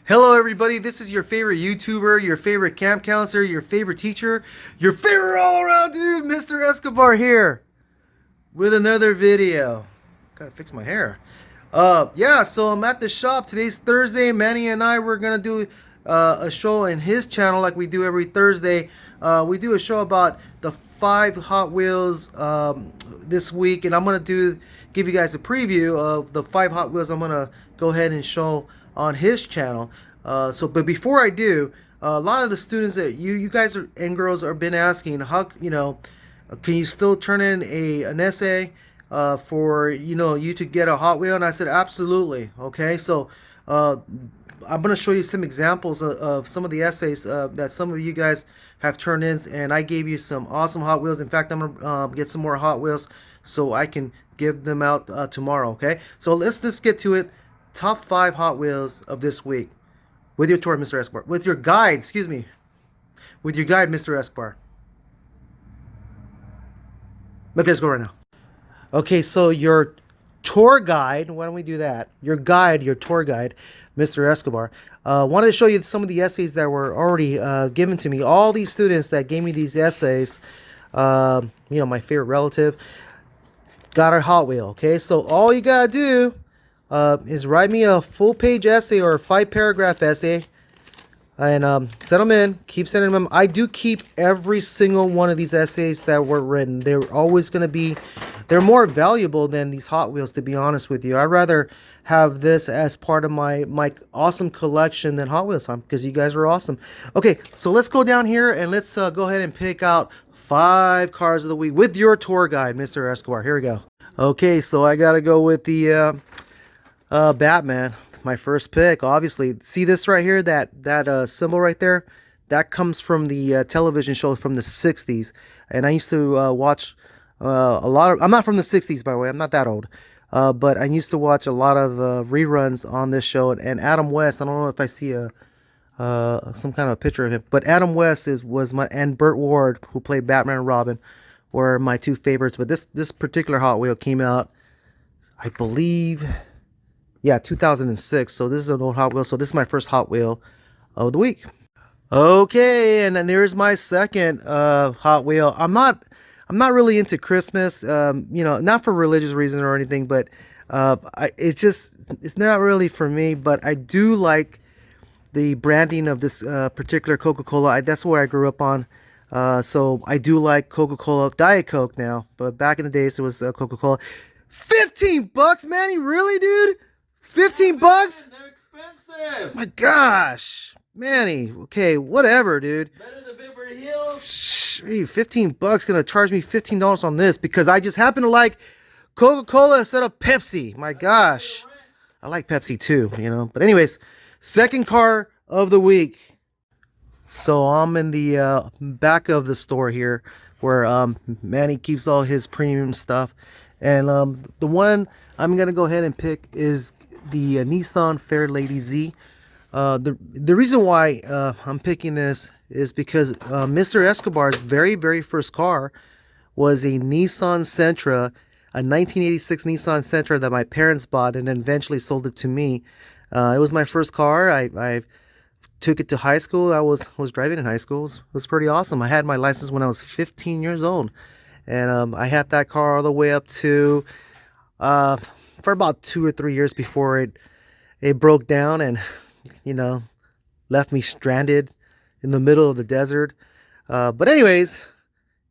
Hello everybody, this is your favorite YouTuber, your favorite camp counselor, your favorite teacher, your favorite all-around dude, Mr. Escobar here with another video. Gotta fix my hair. Yeah, so I'm at the shop. Today's Thursday. Manny and I, we're gonna do a show in his channel like we do every Thursday. We do a show about the 5 Hot Wheels this week, and I'm gonna give you guys a preview of the 5 Hot Wheels I'm gonna go ahead and show on his channel. But before I do, a lot of the students that you guys and girls have been asking, how can you still turn in an essay for you to get a Hot Wheel? And I said absolutely. Okay, so I'm going to show you some examples of some of the essays that some of you guys have turned in, and I gave you some awesome Hot Wheels. In fact, I'm going to get some more Hot Wheels so I can give them out tomorrow. Okay, so let's just get to it. Top 5 Hot Wheels of this week with your tour, Mr. Escobar. With your guide, excuse me. With your guide, Mr. Escobar. Look, let's go right now. Okay, so your tour guide, why don't we do that? Your tour guide, Mr. Escobar. Wanted to show you some of the essays that were already given to me. All these students that gave me these essays, my favorite relative, got a Hot Wheel. Okay, so all you gotta do is write me a full-page essay or a 5-paragraph essay, and send them in. Keep sending them. I do keep every single one of these essays that were written. They're always going to be, they're more valuable than these Hot Wheels, to be honest with you. I'd rather have this as part of my awesome collection than Hot Wheels, because you guys are awesome. Okay, so let's go down here and let's go ahead and pick out 5 cars of the week with your tour guide, Mr. Escobar. Here we go. Okay, so I got to go with the Batman, my first pick. Obviously, see this right here, that symbol right there, that comes from the television show from the 60s, and I used to watch a lot of, I'm not from the 60s, by the way, I'm not that old, but I used to watch a lot of reruns on this show, and Adam West, I don't know if I see some kind of a picture of him, but Adam West and Burt Ward, who played Batman and Robin, were my 2 favorites. But this particular Hot Wheel came out, I believe, yeah, 2006. So this is an old Hot Wheel. So this is my first Hot Wheel of the week. Okay, and then there's my second Hot Wheel. I'm not really into Christmas, not for religious reasons or anything, but it's not really for me. But I do like the branding of this particular Coca-Cola. That's what I grew up on. So I do like Coca-Cola, Diet Coke now, but back in the days it was Coca-Cola. $15, Manny, really, dude? 15 bucks? They're expensive. My gosh, Manny. Okay, whatever, dude. Better than Beverly Hills. Shh, $15 gonna charge me $15 on this because I just happen to like Coca-Cola instead of Pepsi. My gosh, I like Pepsi too, But anyways, second car of the week. So I'm in the back of the store here, where Manny keeps all his premium stuff, and the one I'm gonna go ahead and pick is the Nissan Fairlady Z. The reason why I'm picking this is because Mr. Escobar's very first car was a Nissan Sentra, a 1986 Nissan Sentra that my parents bought and then eventually sold it to me. It was my first car. I took it to high school. I was driving in high school. It was pretty awesome. I had my license when I was 15 years old, and I had that car all the way up to for about 2 or 3 years before it broke down and left me stranded in the middle of the desert. But anyways,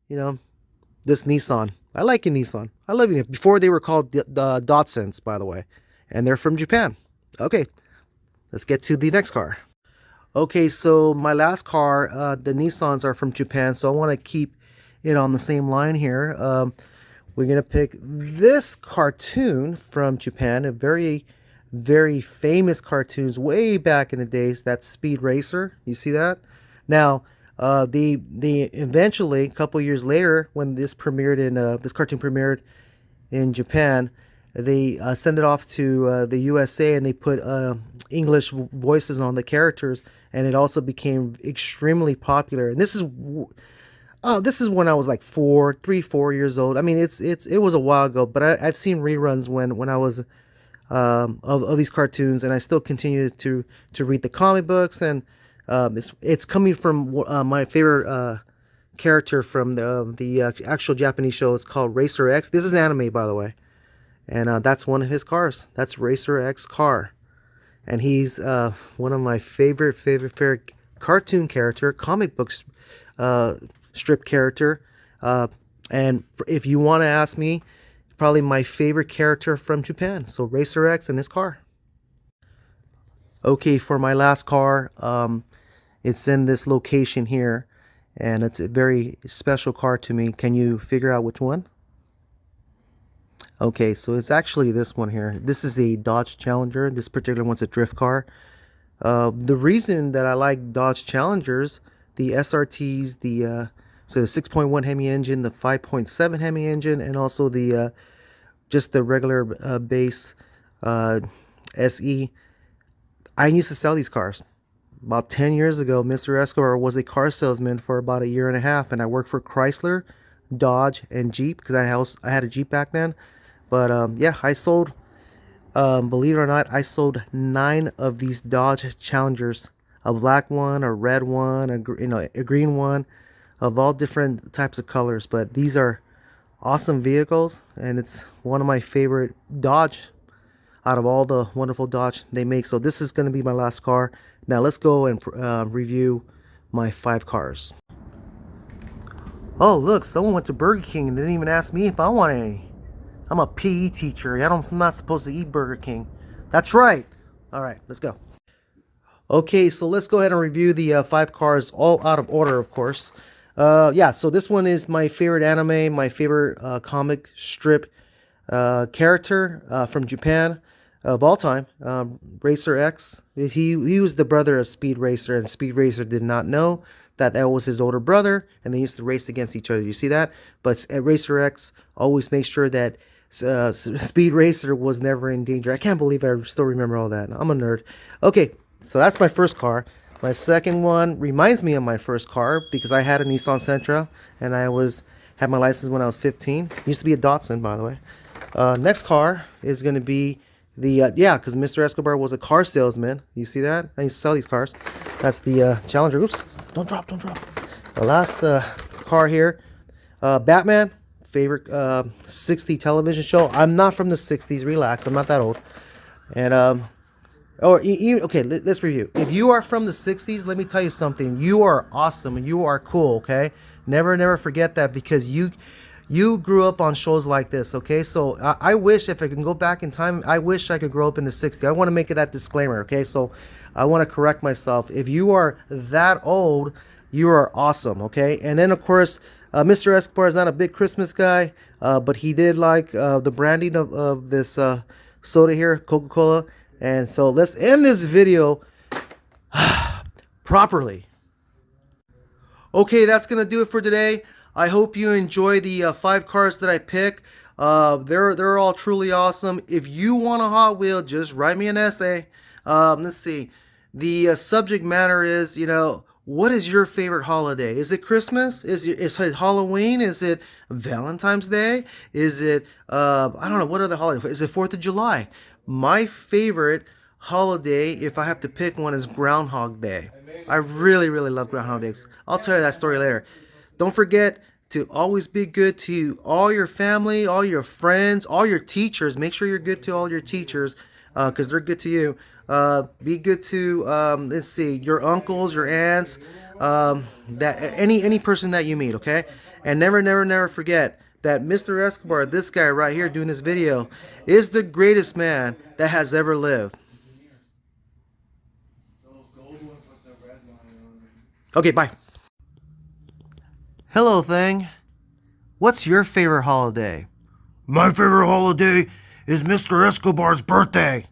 this Nissan, I like a Nissan. I love it. Before they were called the Datsuns, by the way, and they're from Japan. Okay, let's get to the next car. Okay, so my last car, the Nissans are from Japan, so I want to keep it on the same line here. We're going to pick this cartoon from Japan, a very famous cartoons way back in the days. That's Speed Racer. You see that? Now, they eventually, a couple years later, when this cartoon premiered in Japan, they sent it off to the USA, and they put English voices on the characters, and it also became extremely popular. And this is when I was like 4 years old. I mean, it was a while ago, but I've seen reruns when I was of these cartoons, and I still continue to read the comic books, and it's coming from my favorite character from the actual Japanese show. It's called Racer X. This is anime, by the way, and that's one of his cars. That's Racer X car, and he's one of my favorite cartoon character, comic books strip character, and if you want to ask me, probably my favorite character from Japan. So Racer X and his car. Okay, for my last car, it's in this location here, and it's a very special car to me. Can you figure out which one? Okay, so it's actually this one here. This is a Dodge Challenger. This particular one's a drift car. The reason that I like Dodge Challengers, the SRTs, the 6.1 Hemi engine, the 5.7 Hemi engine, and also the just the regular base SE. I used to sell these cars. About 10 years ago, Mr. Escobar was a car salesman for about a year and a half, and I worked for Chrysler, Dodge, and Jeep because I had a Jeep back then. But yeah, I sold, believe it or not, I sold 9 of these Dodge Challengers, a black one, a red one, a green one, of all different types of colors. But these are awesome vehicles, and it's one of my favorite Dodge out of all the wonderful Dodge they make. So this is going to be my last car. Now let's go and review my 5 cars. Oh look, someone went to Burger King and didn't even ask me if I want any. I'm a PE teacher. I'm not supposed to eat Burger King. That's right. All right, let's go. Okay, so let's go ahead and review the 5 cars, all out of order, of course. Yeah, so this one is my favorite anime, my favorite comic strip character from Japan of all time, Racer X. He was the brother of Speed Racer, and Speed Racer did not know that was his older brother, and they used to race against each other. You see that? But Racer X always makes sure that Speed Racer was never in danger. I can't believe I still remember all that. I'm a nerd. Okay, so that's my first car. My second one reminds me of my first car because I had a Nissan Sentra, and I had my license when I was 15. It used to be a Datsun, by the way. Next car is going to be the because Mr. Escobar was a car salesman. You see that? I used to sell these cars. That's the Challenger. Oops! Don't drop! The last car here, Batman. Favorite 60 television show. I'm not from the 60s. Relax. I'm not that old. And okay, let's review. If you are from the 60s, let me tell you something. You are awesome and you are cool, okay? Never forget that, because you grew up on shows like this, okay? So I wish, if I can go back in time, I wish I could grow up in the 60s. I want to make it that disclaimer, okay? So I want to correct myself. If you are that old, you are awesome, okay? And then, of course, Mr. Escobar is not a big Christmas guy, but he did like the branding of this soda here, Coca-Cola. And so let's end this video properly. Okay, that's going to do it for today. I hope you enjoy the 5 cars that I pick. They're all truly awesome. If you want a Hot Wheel, just write me an essay. Let's see. The subject matter is, what is your favorite holiday? Is it Christmas? Is it Halloween? Is it Valentine's Day? Is it, I don't know, what other holiday? Is it 4th of July? My favorite holiday, if I have to pick one, is Groundhog Day. I really love Groundhog Days. I'll tell you that story later. Don't forget to always be good to all your family, all your friends, all your teachers. Make sure you're good to all your teachers, because they're good to you. Be good to let's see, your uncles, your aunts, that any person that you meet, okay? And never forget that Mr. Escobar, this guy right here doing this video, is the greatest man that has ever lived. Okay, bye. Hello, thing. What's your favorite holiday? My favorite holiday is Mr. Escobar's birthday.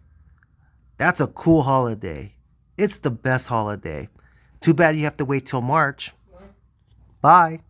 That's a cool holiday. It's the best holiday. Too bad you have to wait till March. Bye.